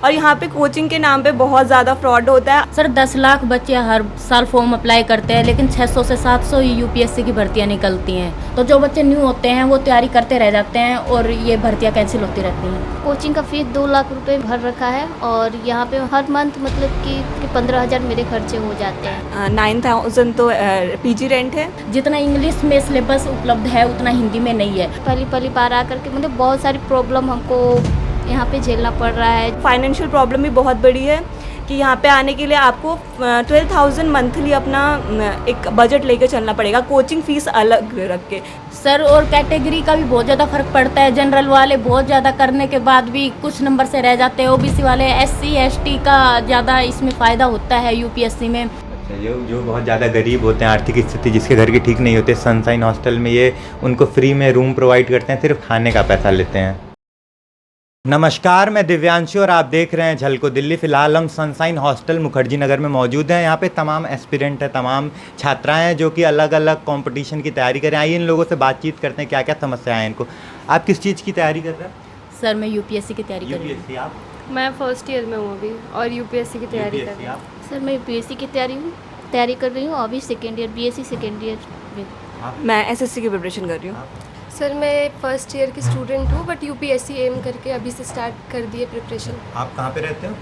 और यहाँ पे कोचिंग के नाम पे बहुत ज़्यादा फ्रॉड होता है। सर 10 लाख बच्चे हर साल फॉर्म अप्लाई करते हैं, लेकिन 600 से 700 ही यूपीएससी की भर्तियां निकलती हैं। तो जो बच्चे न्यू होते हैं वो तैयारी करते रह जाते हैं और ये भर्तियां कैंसिल होती रहती हैं। कोचिंग का फीस 2 लाख रुपए भर रखा है और यहाँ पे हर मंथ मतलब कि 15,000 मेरे खर्चे हो जाते हैं। 9,000 तो पीजी रेंट है। जितना इंग्लिश में सिलेबस उपलब्ध है उतना हिंदी में नहीं है। पहली बार आकर के मतलब बहुत सारी प्रॉब्लम हमको यहाँ पे झेलना पड़ रहा है। फाइनेंशियल प्रॉब्लम भी बहुत बड़ी है कि यहाँ पे आने के लिए आपको 12,000 मंथली अपना एक बजट लेके चलना पड़ेगा, कोचिंग फीस अलग रख के। सर और कैटेगरी का भी बहुत ज़्यादा फर्क पड़ता है। जनरल वाले बहुत ज़्यादा करने के बाद भी कुछ नंबर से रह जाते हैं। ओबीसी वाले, एससी एसटी का ज़्यादा इसमें फ़ायदा होता है यूपीएससी में। जो बहुत ज़्यादा गरीब होते हैं, आर्थिक स्थिति जिसके घर की ठीक नहीं होते, सनशाइन हॉस्टल में ये उनको फ्री में रूम प्रोवाइड करते हैं, सिर्फ खाने का पैसा लेते हैं। नमस्कार, मैं दिव्यांशु और आप देख रहे हैं झलको दिल्ली। फ़िलहाल हम सनशाइन हॉस्टल मुखर्जी नगर में मौजूद हैं। यहाँ पे तमाम एस्पिरेंट हैं, तमाम छात्राएं हैं जो कि अलग अलग कंपटीशन की तैयारी कर रहे हैं। आइए इन लोगों से बातचीत करते हैं क्या क्या समस्याएं हैं इनको। आप किस चीज़ की तैयारी कर रहे हैं? सर मैं यूपीएससी की तैयारी कर रही हूँ। आप? मैं फर्स्ट ईयर में हूँ अभी और यूपीएससी की तैयारी कर रही हूँ। सर मैं यूपीएससी की तैयारी कर रही हूँ अभी second year, BSc second year में। मैं एसएससी की प्रिपरेशन कर रही हूँ। सर मैं फर्स्ट ईयर की स्टूडेंट हूँ बट यूपीएससी एम करके अभी से स्टार्ट कर दिए प्रिपरेशन। आप कहाँ पे रहते हो?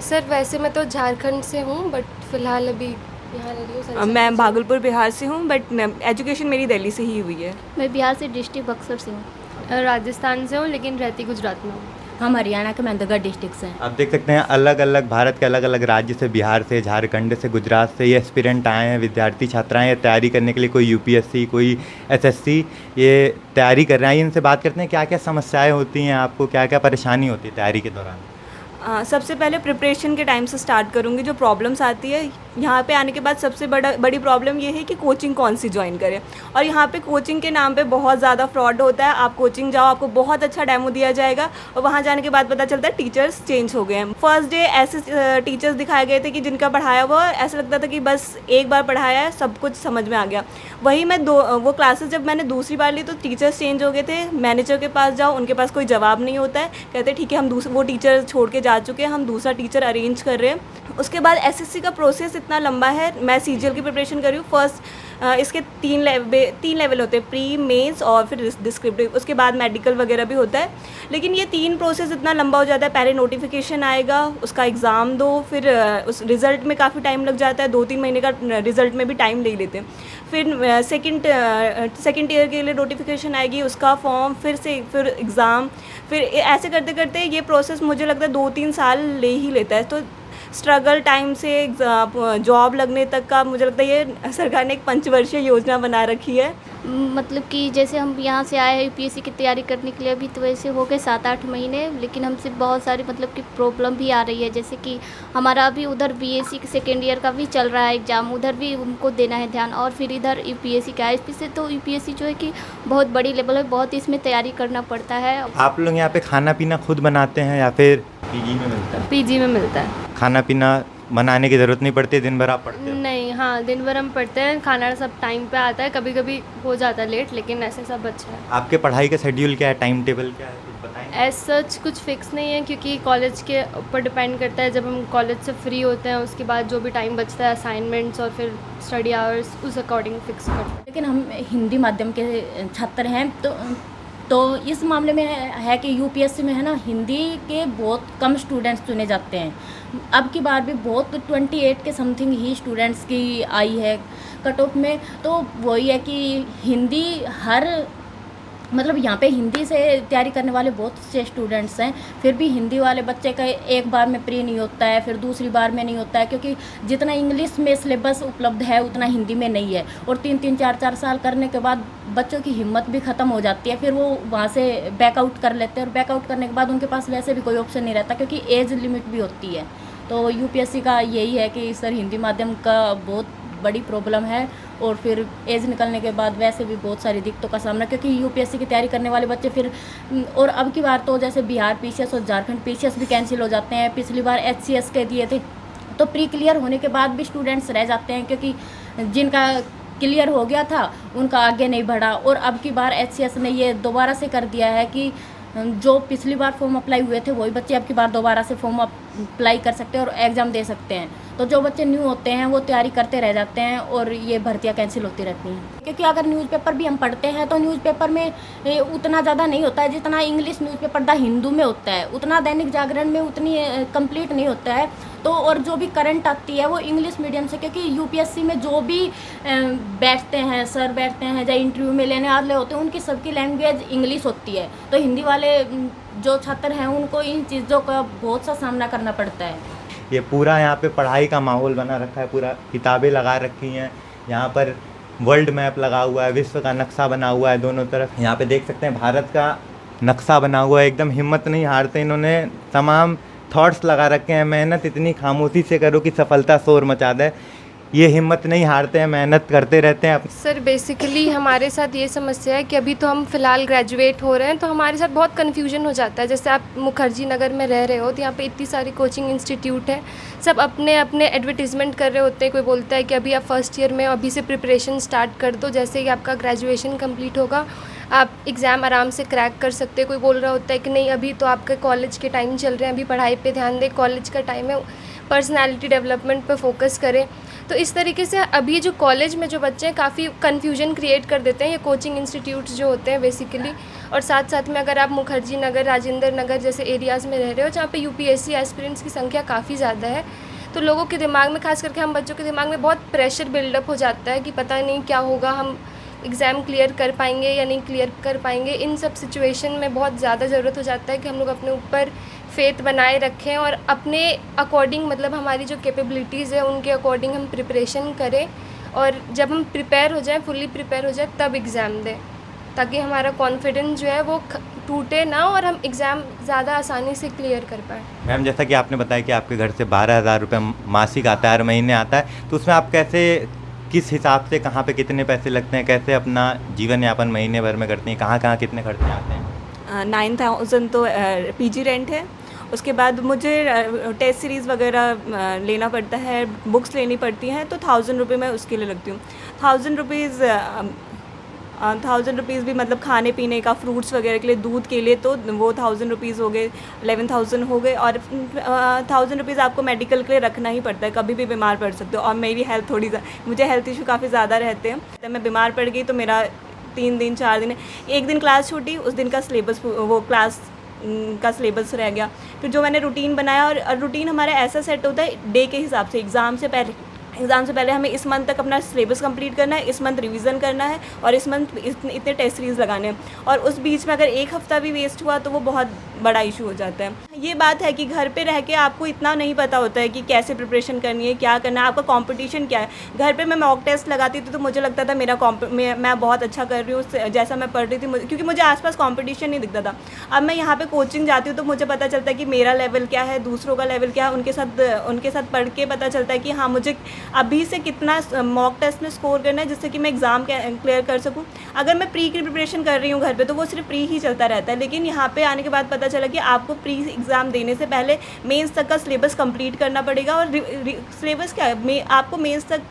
सर वैसे मैं तो झारखंड से हूँ बट फिलहाल अभी यहाँ रह रही हूँ। मैं भागलपुर बिहार से हूँ बट एजुकेशन मेरी दिल्ली से ही हुई है। मैं बिहार से डिस्ट्रिक्ट बक्सर से हूँ। राजस्थान से हूँ लेकिन रहती गुजरात में हूँ। हम हरियाणा के महेंद्रगढ़ डिस्ट्रिक्ट से हैं। आप देख सकते हैं अलग अलग भारत के अलग अलग राज्य से, बिहार से, झारखंड से, गुजरात से ये एस्पिरेंट आए हैं, विद्यार्थी छात्राएं ये तैयारी करने के लिए। कोई यूपीएससी, कोई एसएससी ये तैयारी कर रहे हैं। इनसे बात करते हैं क्या क्या समस्याएं होती हैं, आपको क्या क्या परेशानी होती है तैयारी के दौरान। सबसे पहले प्रिपरेशन के टाइम से स्टार्ट करूँगी। जो प्रॉब्लम्स आती है यहाँ पे आने के बाद, सबसे बड़ी प्रॉब्लम ये है कि कोचिंग कौन सी ज्वाइन करें। और यहाँ पे कोचिंग के नाम पे बहुत ज़्यादा फ्रॉड होता है। आप कोचिंग जाओ, आपको बहुत अच्छा डेमो दिया जाएगा और वहाँ जाने के बाद पता चलता है टीचर्स चेंज हो गए हैं। फर्स्ट डे ऐसे टीचर्स दिखाए गए थे कि जिनका पढ़ाया हुआ ऐसा लगता था कि बस एक बार पढ़ाया है, सब कुछ समझ में आ गया। वही मैं वो क्लासेस जब मैंने दूसरी बार ली तो टीचर्स चेंज हो गए थे। मैनेजर के पास जाओ, उनके पास कोई जवाब नहीं होता है। कहते ठीक है, हम वो टीचर छोड़ के जा चुके हैं, हम दूसरा टीचर अरेंज कर रहे हैं। उसके बाद एसएससी का प्रोसेस इतना लंबा है। मैं सीजीएल की प्रिपरेशन कर रही हूँ। फर्स्ट इसके 3 लेवल होते हैं, प्री, मेंस और फिर डिस्क्रिप्टिव। उसके बाद मेडिकल वगैरह भी होता है। लेकिन ये 3 प्रोसेस इतना लंबा हो जाता है। पहले नोटिफिकेशन आएगा, उसका एग्ज़ाम दो, फिर उस रिज़ल्ट में काफ़ी टाइम लग जाता है। 2-3 महीने का रिज़ल्ट में भी टाइम ले लेते हैं। फिर सेकेंड ईयर के लिए नोटिफिकेशन आएगी, उसका फॉर्म, फिर एग्ज़ाम, फिर ऐसे करते करते ये प्रोसेस मुझे लगता है 2-3 साल ले ही लेता है। तो स्ट्रगल टाइम से जॉब लगने तक का मुझे लगता है ये सरकार ने एक पंचवर्षीय योजना बना रखी है। मतलब कि जैसे हम यहाँ से आए हैं यूपीएससी की तैयारी करने के लिए, अभी तो वैसे हो गए 7-8 महीने, लेकिन हमसे बहुत सारी मतलब कि प्रॉब्लम भी आ रही है। जैसे कि हमारा अभी उधर बीएससी के सेकेंड ईयर का भी चल रहा है एग्ज़ाम, उधर भी उनको देना है ध्यान। और फिर इधर यूपीएससी का है। इससे तो यूपीएससी जो है कि बहुत बड़ी लेवल है, बहुत इसमें तैयारी करना पड़ता है। आप लोग यहाँ पे खाना पीना खुद बनाते हैं या फिर पीजी में मिलता है? पीजी में मिलता है। खाना पीना बनाने की ज़रूरत नहीं पड़ती, दिन भर आप पढ़ते हो? नहीं, हाँ दिन भर हम पढ़ते हैं, खाना सब टाइम पे आता है। कभी कभी हो जाता है लेट, लेकिन ऐसे सब अच्छा है। आपके पढ़ाई का शेड्यूल क्या है, टाइम टेबल क्या है, कुछ बताएं? एज सच कुछ फिक्स नहीं है क्योंकि कॉलेज के ऊपर डिपेंड करता है। जब हम कॉलेज से फ्री होते हैं उसके बाद जो भी टाइम बचता है असाइनमेंट्स और फिर स्टडी आवर्स, उस अकॉर्डिंग फिक्स करते हैं। लेकिन हम हिंदी माध्यम के छात्र हैं तो इस मामले में है कि यूपीएससी में है ना, हिंदी के बहुत कम स्टूडेंट्स चुने जाते हैं। अब की बार भी बहुत 28 के समथिंग ही स्टूडेंट्स की आई है कट ऑफ में। तो वही है कि हिंदी मतलब यहाँ पे हिंदी से तैयारी करने वाले बहुत से स्टूडेंट्स हैं, फिर भी हिंदी वाले बच्चे का एक बार में प्री नहीं होता है, फिर दूसरी बार में नहीं होता है, क्योंकि जितना इंग्लिश में सिलेबस उपलब्ध है उतना हिंदी में नहीं है। और 3-3, 4-4 साल करने के बाद बच्चों की हिम्मत भी ख़त्म हो जाती है, फिर वो वहाँ से बैकआउट कर लेते हैं। और बैकआउट करने के बाद उनके पास वैसे भी कोई ऑप्शन नहीं रहता, क्योंकि एज लिमिट भी होती है। तो यूपीएससी का यही है कि सर हिंदी माध्यम का बहुत बड़ी प्रॉब्लम है। और फिर एज निकलने के बाद वैसे भी बहुत सारी दिक्कतों का सामना, क्योंकि यूपीएससी की तैयारी करने वाले बच्चे फिर और अब की बार तो जैसे बिहार पीसीएस और झारखंड पीसीएस भी कैंसिल हो जाते हैं। पिछली बार एचसीएस के दिए थे तो प्री क्लियर होने के बाद भी स्टूडेंट्स रह जाते हैं, क्योंकि जिनका क्लियर हो गया था उनका आगे नहीं बढ़ा। और अब की बार एचसीएस ने ये दोबारा से कर दिया है कि जो पिछली बार फॉर्म अप्लाई हुए थे वही बच्चे अब की बार दोबारा से फॉर्म अप्लाई कर सकते हैं और एग्ज़ाम दे सकते हैं। तो जो बच्चे न्यू होते हैं वो तैयारी करते रह जाते हैं और ये भर्तियाँ कैंसिल होती रहती हैं। क्योंकि अगर न्यूज़पेपर भी हम पढ़ते हैं तो न्यूज़पेपर में उतना ज़्यादा नहीं होता है जितना इंग्लिश न्यूज़पेपर द हिंदू में होता है, उतना दैनिक जागरण में उतनी कंप्लीट नहीं होता है। तो और जो भी करंट आती है वो इंग्लिश मीडियम से, क्योंकि यूपीएससी में जो भी बैठते हैं सर बैठते हैं या इंटरव्यू में लेने वाले होते हैं उनकी सबकी लैंग्वेज इंग्लिश होती है। तो हिंदी वाले जो छात्र हैं उनको इन चीज़ों का बहुत सा सामना करना पड़ता है। ये पूरा यहाँ पे पढ़ाई का माहौल बना रखा है, पूरा किताबें लगा रखी हैं, यहाँ पर वर्ल्ड मैप लगा हुआ है, विश्व का नक्शा बना हुआ है दोनों तरफ। यहाँ पे देख सकते हैं भारत का नक्शा बना हुआ है, एकदम हिम्मत नहीं हारते इन्होंने, तमाम थॉट्स लगा रखे हैं। मेहनत इतनी खामोशी से करो कि सफलता शोर मचा दे, ये हिम्मत नहीं हारते हैं, मेहनत करते रहते हैं। सर बेसिकली हमारे साथ ये समस्या है कि अभी तो हम फ़िलहाल ग्रेजुएट हो रहे हैं तो हमारे साथ बहुत कन्फ्यूजन हो जाता है। जैसे आप मुखर्जी नगर में रह रहे हो तो यहाँ पे इतनी सारी कोचिंग इंस्टीट्यूट है, सब अपने अपने एडवर्टीज़मेंट कर रहे होते हैं। कोई बोलता है कि अभी आप फर्स्ट ईयर में अभी से प्रिपरेशन स्टार्ट कर दो, जैसे कि आपका ग्रेजुएशन कंप्लीट होगा आप एग्ज़ाम आराम से क्रैक कर सकते हैं। कोई बोल रहा होता है कि नहीं अभी तो आपके कॉलेज के टाइम चल रहे हैं, अभी पढ़ाई पे ध्यान दें, कॉलेज का टाइम है, पर्सनालिटी डेवलपमेंट पे फोकस करें। तो इस तरीके से अभी जो कॉलेज में जो बच्चे हैं काफ़ी कन्फ्यूजन क्रिएट कर देते हैं ये कोचिंग इंस्टीट्यूट्स जो होते हैं बेसिकली। और साथ साथ में अगर आप मुखर्जी नगर, राजेंद्र नगर जैसे एरियाज़ में रह रहे हो जहाँ पे यूपीएससी एस्पिरेंट्स की संख्या काफ़ी ज़्यादा है, तो लोगों के दिमाग में, खास करके हम बच्चों के दिमाग में बहुत प्रेशर बिल्डअप हो जाता है कि पता नहीं क्या होगा, हम एग्ज़ाम क्लियर कर पाएंगे या नहीं क्लियर कर पाएंगे। इन सब सिचुएशन में बहुत ज़्यादा ज़रूरत हो जाता है कि हम लोग अपने ऊपर फेथ बनाए रखें और अपने अकॉर्डिंग, मतलब हमारी जो कैपेबिलिटीज़ है उनके अकॉर्डिंग हम प्रिपरेशन करें, और जब हम प्रिपेयर हो जाएं, फुल्ली प्रिपेयर हो जाए तब एग्ज़ाम दें, ताकि हमारा कॉन्फिडेंस जो है वो टूटे ना और हम एग्ज़ाम ज़्यादा आसानी से क्लियर कर पाएँ। मैम जैसा कि आपने बताया कि आपके घर से 12,000 रुपये मासिक आता है, हर महीने आता है, तो उसमें आप कैसे, किस हिसाब से, कहाँ पे कितने पैसे लगते हैं, कैसे अपना जीवन यापन महीने भर में करते हैं, कहाँ कहाँ कितने खर्चे आते हैं? 9,000 तो पीजी रेंट है, उसके बाद मुझे टेस्ट सीरीज़ वगैरह लेना पड़ता है, बुक्स लेनी पड़ती हैं, तो 1,000 रुपये मैं उसके लिए लगती हूँ। 1,000 रुपीज़ भी मतलब खाने पीने का, फ्रूट्स वगैरह के लिए, दूध के लिए, तो वो 1,000 रुपीज़ हो गए, 11,000 हो गए। और 1,000 रुपीज़ आपको मेडिकल के लिए रखना ही पड़ता है, कभी भी बीमार पड़ सकते हो। और मेरी हेल्थ थोड़ी, मुझे हेल्थ इशू काफ़ी ज़्यादा रहते हैं, तो मैं बीमार पड़ गई तो मेरा 3 दिन 4 दिन, एक दिन क्लास छूटी, उस दिन का सिलेबस, वो क्लास का सिलेबस रह गया। फिर जो मैंने रूटीन बनाया, और रूटीन हमारा ऐसा सेट होता है डे के हिसाब से, एग्ज़ाम से पहले हमें इस मंथ तक अपना सिलेबस कंप्लीट करना है, इस मंथ रिवीजन करना है, और इस मंथ इतने टेस्ट सीरीज़ लगाने हैं। और उस बीच में अगर एक हफ़्ता भी वेस्ट हुआ तो वो बहुत बड़ा इशू हो जाता है। ये बात है कि घर पे रह के आपको इतना नहीं पता होता है कि कैसे प्रिपरेशन करनी है, क्या करना है, आपका कंपटीशन क्या है। घर पे मैं मॉक टेस्ट लगाती थी तो मुझे लगता था मैं बहुत अच्छा कर रही हूँ जैसा मैं पढ़ रही थी, क्योंकि मुझे आसपास कंपटीशन नहीं दिखता था। अब मैं यहाँ पे कोचिंग जाती हूँ तो मुझे पता चलता है कि मेरा लेवल क्या है, दूसरों का लेवल क्या है, उनके साथ पढ़ के पता चलता है कि हाँ मुझे अभी से कितना मॉक टेस्ट में स्कोर करना है जिससे कि मैं एग्ज़ाम क्लियर कर सकूँ। अगर मैं प्री की प्रिपरेशन कर रही हूँ घर पे तो वो सिर्फ प्री ही चलता रहता है, लेकिन यहाँ पे आने के बाद पता चला कि आपको प्री एग्ज़ाम देने से पहले मेंस तक का सिलेबस कंप्लीट करना पड़ेगा। और सिलेबस क्या है, आपको मेंस तक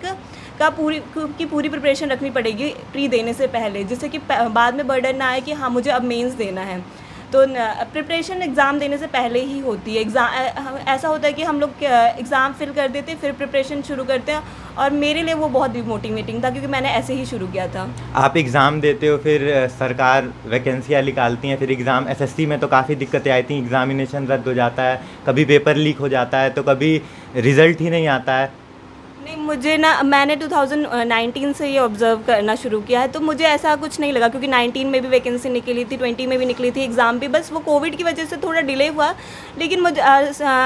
का पूरी प्रिपरेशन रखनी पड़ेगी प्री देने से पहले, जिससे कि बाद में बर्डन ना आए कि हाँ मुझे अब मेंस देना है। तो प्रिपरेशन एग्ज़ाम देने से पहले ही होती है। एग्ज़ाम ऐसा होता है कि हम लोग एग्ज़ाम फिल कर देते फिर प्रिपरेशन शुरू करते हैं, और मेरे लिए वो बहुत डिमोटिवेटिंग था क्योंकि मैंने ऐसे ही शुरू किया था। आप एग्ज़ाम देते हो, फिर सरकार वैकेंसियाँ निकालती हैं, फिर एग्ज़ाम, एसएससी में तो काफ़ी दिक्कतें आई थी, एग्ज़ामिनेशन रद्द हो जाता है, कभी पेपर लीक हो जाता है, तो कभी रिज़ल्ट ही नहीं आता है। नहीं, मुझे ना, मैंने 2019 से ये ऑब्ज़र्व करना शुरू किया है, तो मुझे ऐसा कुछ नहीं लगा क्योंकि 19 में भी वैकेंसी निकली थी, 20 में भी निकली थी, एग्ज़ाम भी, बस वो कोविड की वजह से थोड़ा डिले हुआ। लेकिन मुझे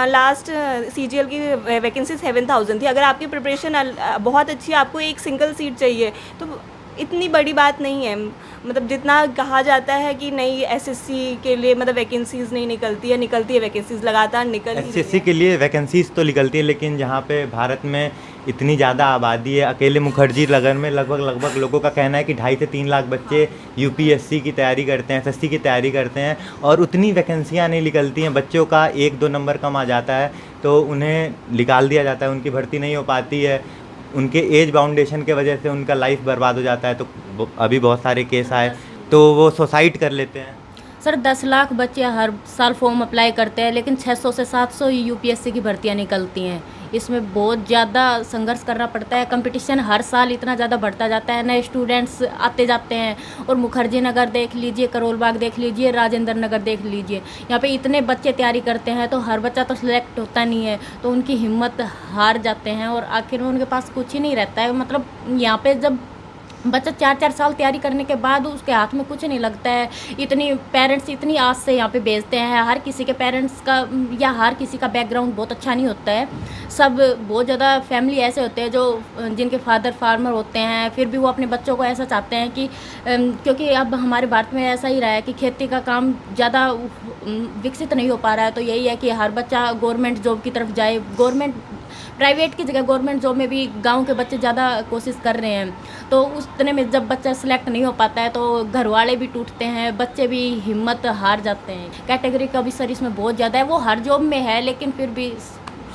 लास्ट CGL की वैकेंसी 7,000 थी। अगर आपकी प्रिपरेशन बहुत अच्छी है, आपको एक सिंगल सीट चाहिए, तो इतनी बड़ी बात नहीं है। मतलब जितना कहा जाता है कि नहीं SSC के लिए मतलब वैकेंसीज़ नहीं निकलती है वैकेंसीज़ लगातार निकल ही रही है। SSC के लिए वैकेंसीज तो निकलती है, लेकिन जहाँ पे भारत में इतनी ज़्यादा आबादी है, अकेले मुखर्जी नगर में लगभग लोगों का कहना है कि 2.5 से 3 लाख बच्चे UPSC की तैयारी करते हैं, SSC की तैयारी करते हैं, और उतनी वैकेंसियाँ नहीं निकलती हैं। बच्चों का 1-2 नंबर कम आ जाता है तो उन्हें निकाल दिया जाता है, उनकी भर्ती नहीं हो पाती है, उनके एज बाउंडेशन के वजह से उनका लाइफ बर्बाद हो जाता है। तो अभी बहुत सारे केस आए तो वो सुसाइड कर लेते हैं। सर 10 लाख बच्चे हर साल फॉर्म अप्लाई करते हैं, लेकिन 600 से 700 ही यूपीएससी की भर्तियां निकलती हैं। इसमें बहुत ज़्यादा संघर्ष करना पड़ता है। कंपटीशन हर साल इतना ज़्यादा बढ़ता जाता है, नए स्टूडेंट्स आते जाते हैं। और मुखर्जी नगर देख लीजिए, करोल बाग देख लीजिए, राजेंद्र नगर देख लीजिए, यहाँ पे इतने बच्चे तैयारी करते हैं तो हर बच्चा तो सिलेक्ट होता नहीं है, तो उनकी हिम्मत हार जाते हैं और आखिर में उनके पास कुछ ही नहीं रहता है। मतलब यहाँ पे जब बच्चा 4-4 साल तैयारी करने के बाद उसके हाथ में कुछ नहीं लगता है। इतनी पेरेंट्स इतनी आस से यहाँ पे भेजते हैं। हर किसी के पेरेंट्स का या हर किसी का बैकग्राउंड बहुत अच्छा नहीं होता है। सब बहुत ज़्यादा फैमिली ऐसे होते हैं जो जिनके फादर फार्मर होते हैं, फिर भी वो अपने बच्चों को ऐसा चाहते हैं कि क्योंकि अब हमारे भारत में ऐसा ही रहा है कि खेती का काम ज़्यादा विकसित नहीं हो पा रहा है, तो यही है कि हर बच्चा गवर्नमेंट जॉब की तरफ जाए। गवर्नमेंट प्राइवेट की जगह गवर्नमेंट जॉब में भी गांव के बच्चे ज़्यादा कोशिश कर रहे हैं, तो उस तरह में जब बच्चा सेलेक्ट नहीं हो पाता है तो घर वाले भी टूटते हैं, बच्चे भी हिम्मत हार जाते हैं। कैटेगरी का भी सर इसमें बहुत ज़्यादा है, वो हर जॉब में है, लेकिन फिर भी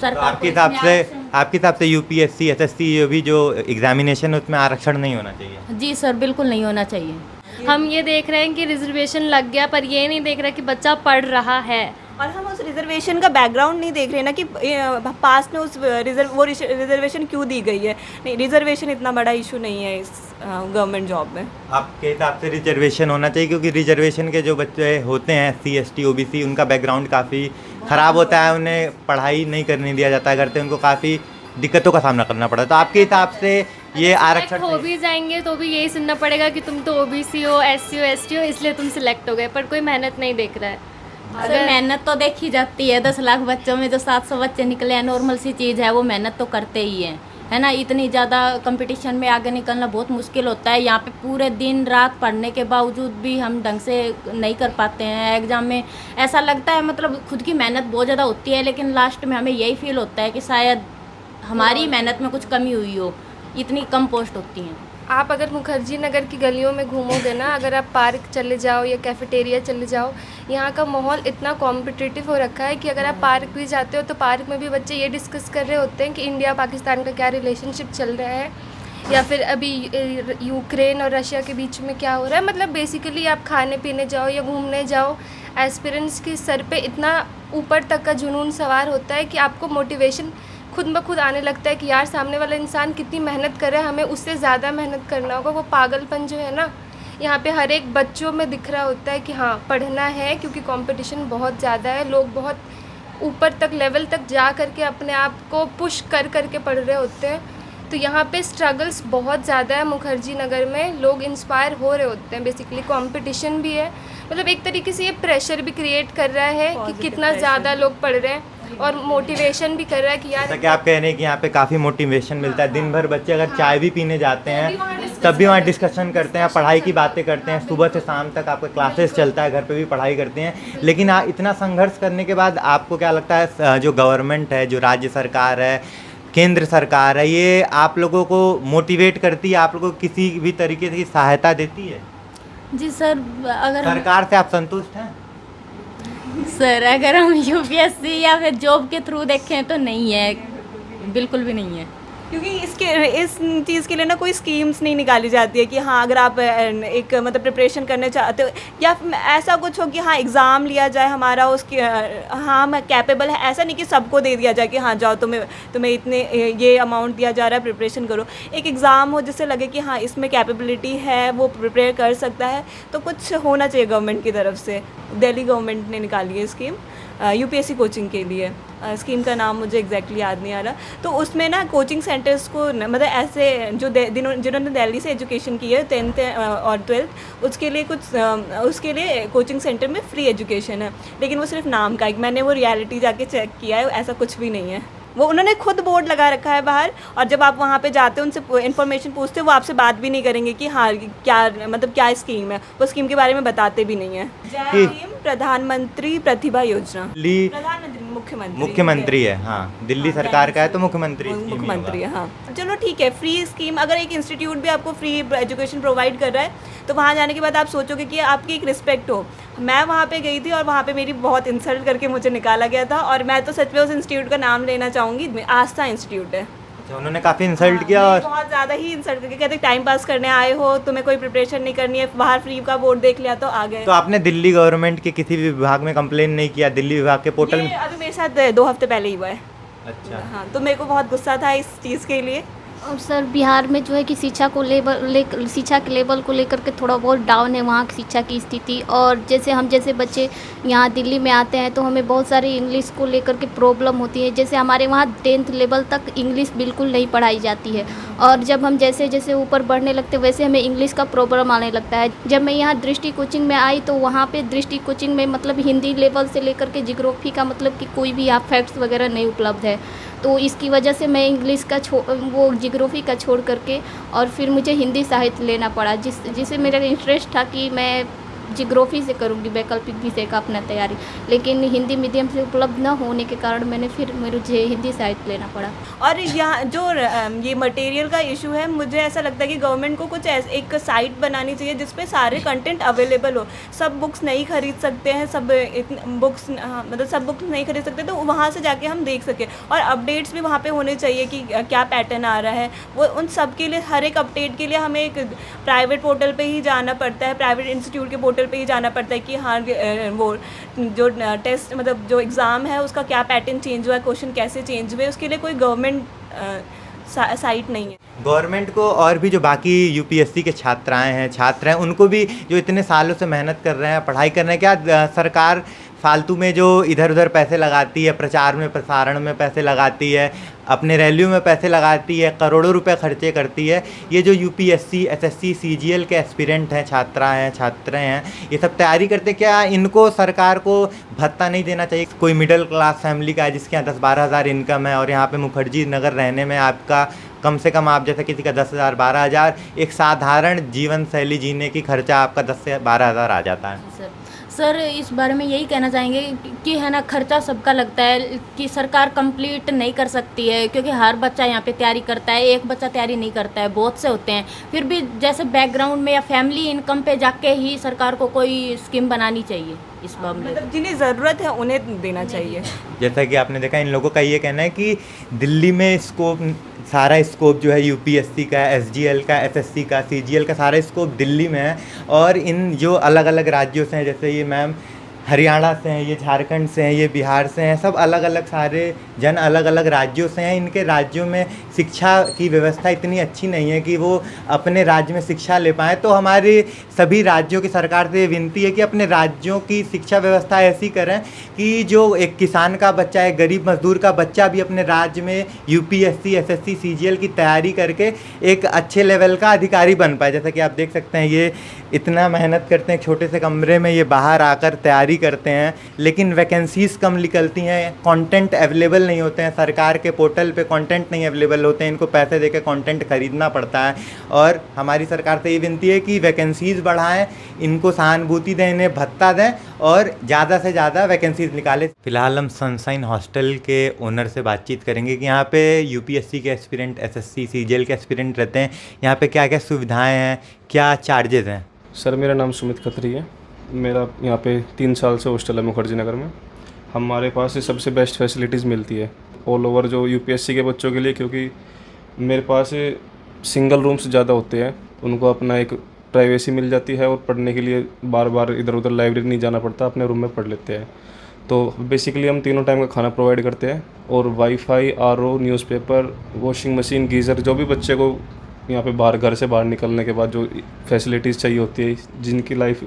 तो आपके हिसाब से यूपीएससी एसएससी जो भी जो एग्जामिनेशन है उसमें आरक्षण नहीं होना चाहिए? जी सर, बिल्कुल नहीं होना चाहिए। हम ये देख रहे हैं कि रिजर्वेशन लग गया, पर ये नहीं देख रहा कि बच्चा पढ़ रहा है। और हम उस रिजर्वेशन का बैकग्राउंड नहीं देख रहे ना कि पास्ट में उस रिजर्वेशन क्यों दी गई है। नहीं, रिजर्वेशन इतना बड़ा इशू नहीं है इस गवर्नमेंट जॉब में। आपके हिसाब से रिजर्वेशन होना चाहिए, क्योंकि रिजर्वेशन के जो बच्चे होते हैं SC ST OBC उनका बैकग्राउंड काफ़ी ख़राब होता है, उन्हें पढ़ाई नहीं करने दिया जाता है, करते उनको काफ़ी दिक्कतों का सामना करना पड़ता है। तो आपके हिसाब से ये आरक्षण हो भी जाएंगे तो भी यही सुनना पड़ेगा कि तुम तो OBC हो, SC हो, ST हो, इसलिए तुम सिलेक्ट हो गए, पर कोई मेहनत नहीं देख रहा है। अगर मेहनत तो देखी जाती है, 10 लाख बच्चों में जो 700 बच्चे निकले हैं, नॉर्मल सी चीज़ है, वो मेहनत तो करते ही हैं, है ना। इतनी ज़्यादा कंपटीशन में आगे निकलना बहुत मुश्किल होता है। यहाँ पे पूरे दिन रात पढ़ने के बावजूद भी हम ढंग से नहीं कर पाते हैं। एग्ज़ाम में ऐसा लगता है, मतलब खुद की मेहनत बहुत ज़्यादा होती है, लेकिन लास्ट में हमें यही फील होता है कि शायद हमारी मेहनत में कुछ कमी हुई हो, इतनी कम पोस्ट होती हैं। आप अगर मुखर्जी नगर की गलियों में घूमोगे ना, अगर आप पार्क चले जाओ या कैफेटेरिया चले जाओ, यहाँ का माहौल इतना कॉम्पिटिटिव हो रखा है कि अगर आप पार्क भी जाते हो तो पार्क में भी बच्चे ये डिस्कस कर रहे होते हैं कि इंडिया पाकिस्तान का क्या रिलेशनशिप चल रहा है, या फिर अभी यूक्रेन और रशिया के बीच में क्या हो रहा है। मतलब बेसिकली आप खाने पीने जाओ या घूमने जाओ, एस्पिरेंट्स के सर पे इतना ऊपर तक का जुनून सवार होता है कि आपको मोटिवेशन खुद ब खुद आने लगता है कि यार सामने वाला इंसान कितनी मेहनत कर रहा है, हमें उससे ज़्यादा मेहनत करना होगा। वो पागलपन जो है ना, यहाँ पे हर एक बच्चों में दिख रहा होता है कि हाँ पढ़ना है, क्योंकि कंपटीशन बहुत ज़्यादा है। लोग बहुत ऊपर तक लेवल तक जा करके अपने आप को पुश कर करके पढ़ रहे होते हैं। तो यहाँ पे स्ट्रगल्स बहुत ज़्यादा है मुखर्जी नगर में, लोग इंस्पायर हो रहे होते हैं। बेसिकली कंपटीशन भी है, मतलब एक तरीके से ये प्रेशर भी क्रिएट कर रहा है कि कितना ज़्यादा लोग पढ़ रहे हैं, और मोटिवेशन भी कर रहा है कि यार, जैसा कि आप कह रहे हैं कि यहाँ पे काफ़ी मोटिवेशन मिलता है। दिन भर बच्चे अगर चाय भी पीने जाते हैं तब भी वहाँ डिस्कशन करते हैं, पढ़ाई की बातें करते हैं। सुबह से शाम तक आपका क्लासेस चलता है, घर पे भी पढ़ाई करते हैं। लेकिन इतना संघर्ष करने के बाद आपको क्या लगता है, जो गवर्नमेंट है, जो राज्य सरकार है, केंद्र सरकार है, ये आप लोगों को मोटिवेट करती है, आप लोगों को किसी भी तरीके की सहायता देती है? जी सर, अगर सरकार से आप संतुष्ट हैं? सर अगर हम यूपीएससी या फिर जॉब के थ्रू देखें तो नहीं है, बिल्कुल भी नहीं है। क्योंकि इस चीज़ के लिए ना कोई स्कीम्स नहीं निकाली जाती है कि हाँ अगर आप एक मतलब प्रिपरेशन करने चाहते हो या ऐसा कुछ हो कि हाँ एग्ज़ाम लिया जाए हमारा, उसकी हाँ हम कैपेबल है, ऐसा नहीं कि सबको दे दिया जाए कि हाँ जाओ तुम्हें इतने ये अमाउंट दिया जा रहा है, प्रिपरेशन करो। एक एग्ज़ाम हो जिससे लगे कि हाँ इसमें कैपेबिलिटी है, वो प्रिपेयर कर सकता है, तो कुछ होना चाहिए गवर्नमेंट की तरफ से। दिल्ली गवर्नमेंट ने निकाली है स्कीम यूपीएससी कोचिंग के लिए, स्कीम का नाम मुझे एग्जैक्टली याद नहीं आ रहा। तो उसमें ना कोचिंग सेंटर्स को मतलब ऐसे जो जिन्होंने दिल्ली से एजुकेशन की है 10th और 12th, उसके लिए कोचिंग सेंटर में फ्री एजुकेशन है, लेकिन वो सिर्फ नाम का है। मैंने वो रियलिटी जाके चेक किया है, ऐसा कुछ भी नहीं है। वो उन्होंने खुद बोर्ड लगा रखा है बाहर, और जब आप वहाँ पे जाते हो उनसे इन्फॉर्मेशन पूछते हो, वो आपसे बात भी नहीं करेंगे कि हाँ क्या स्कीम है, वो स्कीम के बारे में बताते भी नहीं है। स्कीम प्रधानमंत्री प्रतिभा योजना, प्रधानमंत्री मुख्यमंत्री है, हाँ दिल्ली सरकार का है तो मुख्यमंत्री है। हाँ चलो ठीक है, फ्री स्कीम। अगर एक इंस्टीट्यूट भी आपको फ्री एजुकेशन प्रोवाइड कर रहा है तो वहाँ जाने के बाद आप सोचोगे कि आपकी एक रिस्पेक्ट हो। मैं वहाँ पे गई थी और वहाँ पे मेरी बहुत इंसल्ट करके मुझे निकाला गया था, और मैं तो सच में उस इंस्टीट्यूट का नाम लेना चाहूँगी, आस्था इंस्टीट्यूट है। अच्छा, उन्होंने काफ़ी इंसल्ट किया नहीं, और बहुत ज़्यादा ही इंसल्ट करके कहते टाइम पास करने आए हो, तुम्हें कोई प्रिपरेशन नहीं करनी है, बाहर फ्री का बोर्ड देख लिया तो आ गए। तो आपने दिल्ली गवर्नमेंट के किसी भी विभाग में कंप्लेन नहीं किया? दिल्ली विभाग के पोर्टल ये में? अभी मेरे साथ 2 हफ्ते पहले ही हुआ है। अच्छा, हाँ, तो मेरे को बहुत गुस्सा था इस चीज़ के लिए। और सर बिहार में जो है कि शिक्षा के लेवल को लेकर के थोड़ा बहुत डाउन है वहाँ की शिक्षा की स्थिति। और जैसे हम जैसे बच्चे यहाँ दिल्ली में आते हैं तो हमें बहुत सारी इंग्लिश को लेकर के प्रॉब्लम होती है। जैसे हमारे वहाँ 10th लेवल तक इंग्लिश बिल्कुल नहीं पढ़ाई जाती है, और जब हम जैसे जैसे ऊपर बढ़ने लगते वैसे हमें इंग्लिश का प्रॉब्लम आने लगता है। जब मैं यहाँ दृष्टि कोचिंग में आई तो वहाँ पे दृष्टि कोचिंग में मतलब हिंदी लेवल से लेकर के जियोग्राफी का मतलब कि कोई भी यहाँ फैक्ट्स वगैरह नहीं उपलब्ध है। तो इसकी वजह से मैं इंग्लिश का वो जियोग्राफी का छोड़ करके और फिर मुझे हिंदी साहित्य लेना पड़ा, जिसे मेरा इंटरेस्ट था कि मैं जियोग्राफी से करूँगी वैकल्पिक विषय का अपना तैयारी, लेकिन हिंदी मीडियम से उपलब्ध न होने के कारण मुझे हिंदी साहित्य लेना पड़ा। और यहाँ जो ये मटेरियल का इशू है, मुझे ऐसा लगता है कि गवर्नमेंट को कुछ एक साइट बनानी चाहिए जिस पे सारे कंटेंट अवेलेबल हो। सब बुक्स नहीं खरीद सकते हैं, सब बुक्स मतलब सब बुक्स नहीं खरीद सकते, तो वहाँ से जाके हम देख सकें। और अपडेट्स भी वहाँ पे होने चाहिए कि क्या पैटर्न आ रहा है, वो उन सब के लिए हर एक अपडेट के लिए हमें एक प्राइवेट पोर्टल पे ही जाना पड़ता है, प्राइवेट इंस्टीट्यूट के पोर्टल पे ही जाना पड़ता है कि हाँ वो जो टेस्ट मतलब जो एग्ज़ाम है उसका क्या पैटर्न चेंज हुआ है, क्वेश्चन कैसे चेंज हुए, उसके लिए कोई गवर्नमेंट साइट नहीं है। गवर्नमेंट को और भी जो बाकी यूपीएससी के छात्र हैं उनको भी जो इतने सालों से मेहनत कर रहे हैं, पढ़ाई कर रहे हैं, क्या सरकार फालतू में जो इधर उधर पैसे लगाती है, प्रचार में प्रसारण में पैसे लगाती है, अपने रैलियों में पैसे लगाती है, करोड़ों रुपए खर्चे करती है, ये जो यूपीएससी एसएससी सीजीएल के एस्पिरेंट हैं, छात्र हैं, ये सब तैयारी करते, क्या इनको सरकार को भत्ता नहीं देना चाहिए? कोई मिडिल क्लास फैमिली का है जिसके यहाँ 10-12 हज़ार इनकम है और यहाँ पे मुखर्जी नगर रहने में आपका कम से कम आप जैसे किसी का 10,000 12,000 एक साधारण जीवन शैली जीने की खर्चा आपका 10 से 12 हज़ार आ जाता है। सर इस बारे में यही कहना चाहेंगे कि है ना, खर्चा सबका लगता है कि सरकार कंप्लीट नहीं कर सकती है, क्योंकि हर बच्चा यहाँ पे तैयारी करता है, एक बच्चा तैयारी नहीं करता है, बहुत से होते हैं। फिर भी जैसे बैकग्राउंड में या फैमिली इनकम पे जाके ही सरकार को कोई स्कीम बनानी चाहिए इस मामले में। मतलब जिन्हें ज़रूरत है उन्हें देना चाहिए। जैसा कि आपने देखा, इन लोगों का ये कहना है कि दिल्ली में सारा स्कोप जो है यूपीएससी का, एसजीएल का, एसएससी का, सीजीएल का, सारा स्कोप दिल्ली में है। और इन जो अलग अलग राज्यों से हैं, जैसे ये मैम हरियाणा से हैं, ये झारखंड से हैं, ये बिहार से हैं, सब अलग अलग सारे जन अलग अलग राज्यों से हैं। इनके राज्यों में शिक्षा की व्यवस्था इतनी अच्छी नहीं है कि वो अपने राज्य में शिक्षा ले पाएँ। तो हमारे सभी राज्यों की सरकार से ये विनती है कि अपने राज्यों की शिक्षा व्यवस्था ऐसी करें कि जो एक किसान का बच्चा, एक गरीब मजदूर का बच्चा भी अपने राज्य में यूपीएससी एसएससी सीजीएल की तैयारी करके एक अच्छे लेवल का अधिकारी बन पाए। जैसा कि आप देख सकते हैं, ये इतना मेहनत करते हैं, छोटे से कमरे में ये बाहर आकर तैयारी करते हैं, लेकिन वैकेंसीज़ कम निकलती हैं, कंटेंट अवेलेबल नहीं होते हैं, सरकार के पोर्टल पे कंटेंट नहीं अवेलेबल होते हैं, इनको पैसे देकर कंटेंट खरीदना पड़ता है। और हमारी सरकार से ये विनती है कि वैकेंसीज़ बढ़ाएं, इनको सहानुभूति दें, इन्हें भत्ता दें और ज़्यादा से ज़्यादा वैकेंसीज़ निकालें। फिलहाल हम सनशाइन हॉस्टल के ओनर से बातचीत करेंगे कि यहाँ पे यूपीएससी के एस्पिरेंट, एसएससी सीजीएल के एस्पिरेंट रहते हैं, यहाँ पे क्या क्या सुविधाएँ हैं, क्या चार्जेज़ हैं। सर मेरा नाम सुमित खत्री है, मेरा यहाँ पे 3 साल से हॉस्टल है मुखर्जी नगर में। हमारे पास सबसे बेस्ट फैसिलिटीज़ मिलती है ऑल ओवर जो यूपीएससी के बच्चों के लिए, क्योंकि मेरे पास सिंगल रूम्स ज़्यादा होते हैं, उनको अपना एक प्राइवेसी मिल जाती है और पढ़ने के लिए बार बार इधर उधर लाइब्रेरी नहीं जाना पड़ता, अपने रूम में पढ़ लेते हैं। तो बेसिकली हम तीनों टाइम का खाना प्रोवाइड करते हैं और wifi, RO, newspaper, washing machine, geyser, जो भी बच्चे को यहाँ पे घर से बाहर निकलने के बाद जो फैसिलिटीज़ चाहिए होती है, जिनकी लाइफ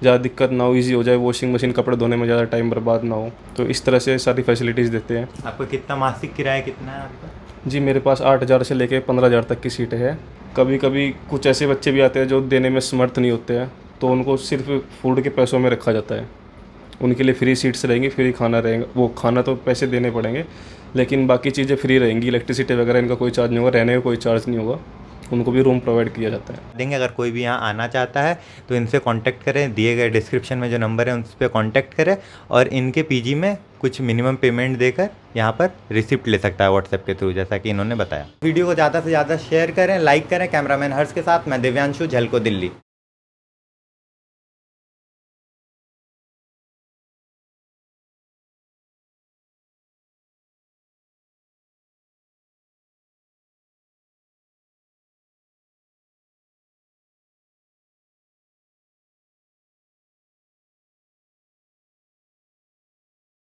ज़्यादा दिक्कत ना हो, ईजी हो जाए, वॉशिंग मशीन, कपड़े धोने में ज़्यादा टाइम बर्बाद ना हो, तो इस तरह से सारी फैसिलिटीज़ देते हैं। आपको कितना मासिक किराया कितना है आपका? जी मेरे पास 8,000 से लेके 15,000 तक की सीटें हैं। कभी कभी कुछ ऐसे बच्चे भी आते हैं जो देने में समर्थ नहीं होते हैं, तो उनको सिर्फ फूड के पैसों में रखा जाता है। उनके लिए फ्री सीट्स रहेंगी, फ्री खाना रहेगा, वो खाना तो पैसे देने पड़ेंगे लेकिन बाकी चीज़ें फ्री रहेंगी, इलेक्ट्रिसिटी वगैरह इनका कोई चार्ज नहीं होगा, रहने का कोई चार्ज नहीं होगा, उनको भी रूम प्रोवाइड किया जाता है। देंगे, अगर कोई भी यहाँ आना चाहता है तो इनसे कांटेक्ट करें, दिए गए डिस्क्रिप्शन में जो नंबर है उन पर कांटेक्ट करें और इनके पीजी में कुछ मिनिमम पेमेंट देकर यहाँ पर रिसिप्ट ले सकता है व्हाट्सएप के थ्रू, जैसा कि इन्होंने बताया। वीडियो को ज़्यादा से ज़्यादा शेयर करें, लाइक करें। कैमरामैन हर्ष के साथ मैं दिव्यांशु, झलको दिल्ली।